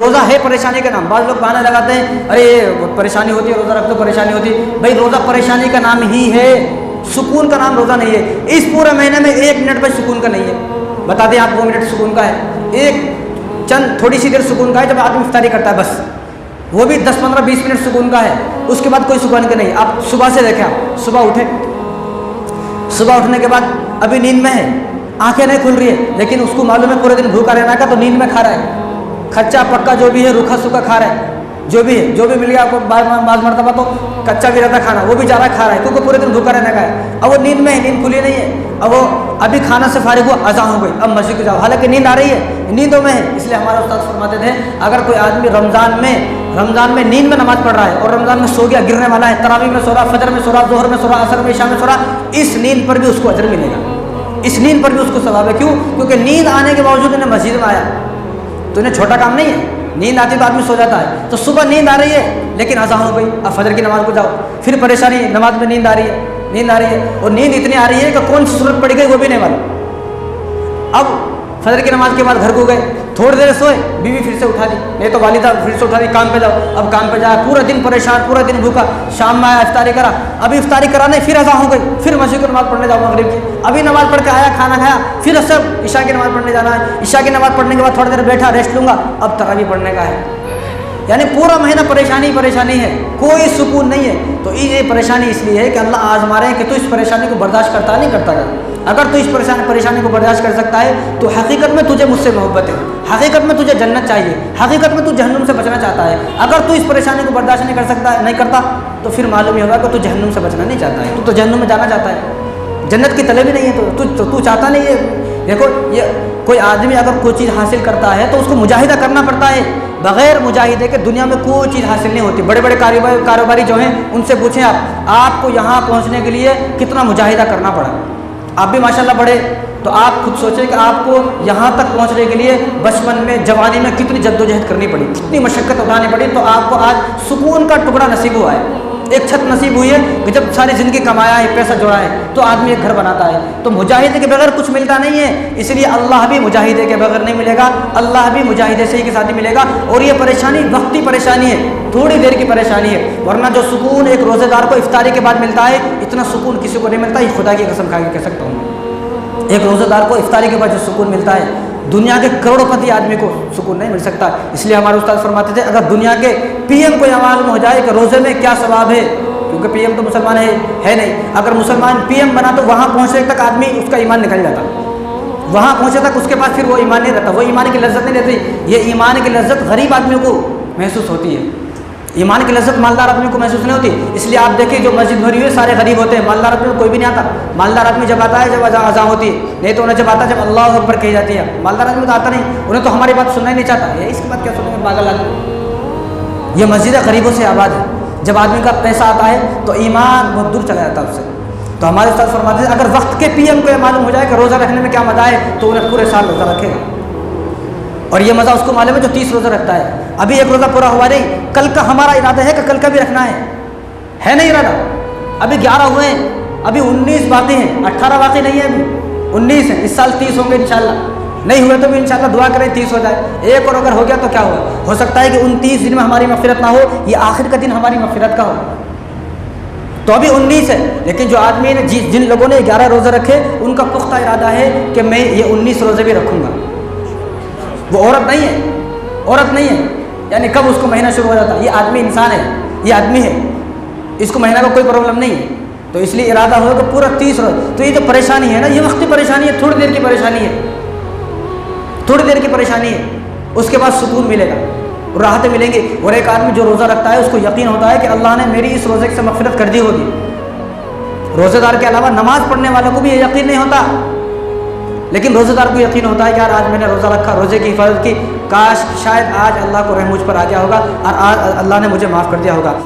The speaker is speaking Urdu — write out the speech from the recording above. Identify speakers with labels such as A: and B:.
A: روزہ ہے پریشانی کا نام. بعض لوگ بہانے لگاتے ہیں ارے پریشانی ہوتی ہے روزہ رکھ تو پریشانی ہوتی ہے. بھائی روزہ پریشانی کا نام ہی ہے, سکون کا نام روزہ نہیں ہے. اس پورے مہینے میں 1 منٹ بھی سکون کا نہیں ہے. بتا دیں آپ 2 منٹ سکون کا ہے, ایک چند تھوڑی سی دیر سکون کا ہے جب آدمی افطاری کرتا ہے, بس وہ بھی 10 15 20 منٹ سکون کا ہے. اس کے بعد کوئی سکون کا نہیں. آپ صبح سے دیکھیں, آپ صبح اٹھے, صبح اٹھنے کے بعد ابھی نیند میں ہے, آنکھیں نہیں کھل رہی ہے, لیکن اس کو معلوم ہے پورے دن بھوکا رہنا کا, تو نیند میں کھا رہا ہے, کچا پکا جو بھی ہے روکھا سوکھا کھا رہا ہے, جو بھی ہے جو بھی مل گیا آپ کو. بعض مرتبہ تو کچا بھی رہتا کھانا, وہ بھی جا رہا کھا رہا ہے کیونکہ پورے دن بھوکا رہنے کا ہے. اب وہ نیند میں ہے, نیند کھلی نہیں ہے, اب وہ ابھی کھانا سے فارغ ہوا, اذان ہو گئی, اب مسجد کو جاؤ, حالانکہ نیند آ رہی ہے, نیندوں میں ہے. اس لیے ہمارے استاد فرماتے تھے اگر کوئی آدمی رمضان میں نیند میں نماز پڑھ رہا ہے اور رمضان میں سو گیا, گرنے والا ہے, تراویح میں سو رہا, فجر میں سو رہا, ظہر میں سو رہا, عصر میں, عشاء میں سو رہا, اس نیند پر بھی اس کو اجر ملے گا, اس نیند پر بھی اس کو ثواب ہے. کیوں؟ کیونکہ نیند آنے کے باوجود انہیں مسجد میں آیا. تو انہیں چھوٹا کام نہیں ہے, نیند آتی تو آدمی سو جاتا ہے. تو صبح نیند آ رہی ہے لیکن اذان ہو گئی, اب فجر کی نماز کو جاؤ, پھر پریشانی ہے, نماز میں نیند آ رہی ہے, اور نیند اتنی آ رہی ہے کہ کون سی صورت پڑ گئی وہ بھی نہیں معلوم. اب فجر کی نماز کے بعد گھر کو گئے, تھوڑی دیر سوئے, بیوی پھر سے اٹھا دی, نہیں تو والدہ پھر سے اٹھا دی, کام پہ جاؤ. اب کام پہ جایا, پورا دن پریشان, پورا دن بھوکا, شام میں آیا, افطاری کرا, ابھی افطاری کرانے پھر اذان ہو گئی, پھر مسجد کو نماز پڑھنے جاؤ مغرب کی, ابھی نماز پڑھ کے آیا, کھانا کھایا, پھر عصر عشاء کی نماز پڑھنے جانا ہے, عشاء کی نماز پڑھنے کے بعد تھوڑی دیر بیٹھا, ریسٹ لوں گا, اب تراویح پڑھنے کا ہے. یعنی پورا مہینہ پریشانی ہے, کوئی سکون نہیں ہے. تو یہ پریشانی اس لیے ہے کہ اللہ آزما رہے ہیں کہ تو اس پریشانی کو برداشت کرتا نہیں کرتا. اگر تو اس پریشانی کو برداشت کر سکتا ہے تو حقیقت میں تجھے مجھ سے محبت ہے, حقیقت میں تجھے جنت چاہیے, حقیقت میں تو جہنم سے بچنا چاہتا ہے. اگر تو اس پریشانی کو برداشت نہیں کرتا تو پھر معلوم یہ ہوگا کہ تو جہنم سے بچنا نہیں چاہتا ہے, تو جہنم میں جانا چاہتا ہے, جنت کی طلب ہی نہیں ہے, تو چاہتا نہیں ہے. دیکھو یہ کوئی آدمی اگر کوئی چیز حاصل کرتا ہے تو اس کو مجاہدہ کرنا پڑتا ہے. بغیر مجاہدے کے دنیا میں کوئی چیز حاصل نہیں ہوتی. بڑے بڑے کاروباری جو ہیں ان سے پوچھیں آپ کو یہاں پہنچنے کے لیے کتنا مجاہدہ کرنا پڑا. آپ بھی ماشاءاللہ بڑے, تو آپ خود سوچیں کہ آپ کو یہاں تک پہنچنے کے لیے بچپن میں, جوانی میں کتنی جدوجہد کرنی پڑی, کتنی مشقت اٹھانی پڑی, تو آپ کو آج سکون کا ٹکڑا نصیب ہوا ہے, ایک چھت نصیب ہوئی ہے کہ جب ساری زندگی کمایا ہے, پیسہ جوڑا ہے, تو آدمی ایک گھر بناتا ہے. تو مجاہدے کے بغیر کچھ ملتا نہیں ہے, اس لیے اللہ بھی مجاہدے کے بغیر نہیں ملے گا, اللہ بھی مجاہدے سے ہی کے ساتھ ہی ملے گا. اور یہ پریشانی وقتی پریشانی ہے, تھوڑی دیر کی پریشانی ہے, ورنہ جو سکون ایک روزے دار کو افطاری کے بعد ملتا ہے, اتنا سکون کسی کو نہیں ملتا. یہ خدا کی قسم کھا کے کہہ سکتا ہوں, ایک روزے دار کو افطاری کے بعد جو سکون ملتا ہے, دنیا کے کروڑوں پتی آدمی کو سکون نہیں مل سکتا. اس لیے ہمارے استاد فرماتے تھے اگر دنیا کے پی ایم کو یہ معلوم ہو جائے کہ روزے میں کیا ثواب ہے, کیونکہ پی ایم تو مسلمان ہے نہیں, اگر مسلمان پی ایم بنا تو وہاں پہنچنے تک آدمی اس کا ایمان نکل جاتا, وہاں پہنچے تک اس کے پاس پھر وہ ایمان نہیں رہتا, وہ ایمان کی لذت نہیں رہتی. یہ ایمان کی لذت غریب آدمی کو محسوس ہوتی ہے, ایمان کی لذت مالدار آدمی کو محسوس نہیں ہوتی. اس لیے آپ دیکھیں جو مسجد بھری ہوئی ہے سارے غریب ہوتے ہیں, مالدار آدمی کو کوئی بھی نہیں آتا. مالدار آدمی جب آتا ہے جب اذان ہوتی ہے, نہیں تو انہیں جب آتا ہے جب اللہ اکبر کہی جاتی ہے. مالدار آدمی تو آتا نہیں, انہیں تو ہماری بات سننا ہی نہیں چاہتا, یہ اس کی بات کیا سنیں گے پاگل آدمی. یہ مسجد غریبوں سے آباد ہے. جب آدمی کا پیسہ آتا ہے تو ایمان بہت دور چلا جاتا ہے اس سے. تو ہمارے استاد فرماتے ہیں اگر وقت کے پی ایم کو یہ معلوم ہو جائے کہ روزہ رکھنے میں کیا مزہ ہے, تو انہیں پورے سال روزہ رکھے گا. اور یہ مزہ اس کو معلوم ہے جو 30 روزہ رکھتا ہے. ابھی ایک روزہ پورا ہوا نہیں, کل کا ہمارا ارادہ ہے کہ کل کا بھی رکھنا ہے نہیں ارادہ. ابھی 11 ہوئے ہیں, ابھی 19 باقی ہیں, 18 باقی نہیں ہے, ابھی 19 ہیں. اس سال 30 ہوں گے انشاءاللہ, نہیں ہوئے تو بھی انشاءاللہ دعا کریں 30 ہو جائے. ایک اور اگر ہو گیا تو کیا ہوا, ہو سکتا ہے کہ 29 دن میں ہماری مغفرت نہ ہو, یہ آخر کا دن ہماری مغفرت کا ہو. تو ابھی 19 ہے, لیکن جو آدمی نے جن لوگوں نے 11 روزے رکھے ان کا پختہ ارادہ ہے کہ میں یہ 19 روزے بھی رکھوں گا. وہ عورت نہیں ہے, یعنی کب اس کو مہینہ شروع ہو جاتا ہے. یہ آدمی انسان ہے, یہ آدمی ہے, اس کو مہینہ کا کوئی پرابلم نہیں ہے. تو اس لیے ارادہ ہو کہ پورا 30 روز. تو یہ جو پریشانی ہے نا, یہ وقتی پریشانی ہے, تھوڑی دیر کی پریشانی ہے, اس کے بعد سکون ملے گا, راحتیں ملیں گی. اور ایک آدمی جو روزہ رکھتا ہے اس کو یقین ہوتا ہے کہ اللہ نے میری اس روزے سے مغفرت کر دی ہوگی. روزے دار کے علاوہ نماز پڑھنے والوں کو بھی یہ یقین نہیں ہوتا, لیکن روزے دار کو یقین ہوتا ہے کہ یار آج میں نے روزہ رکھا, روزے کی حفاظت کی, کاش شاید آج اللہ کو رحم مجھ پر آ گیا ہوگا اور آج اللہ نے مجھے معاف کر دیا ہوگا.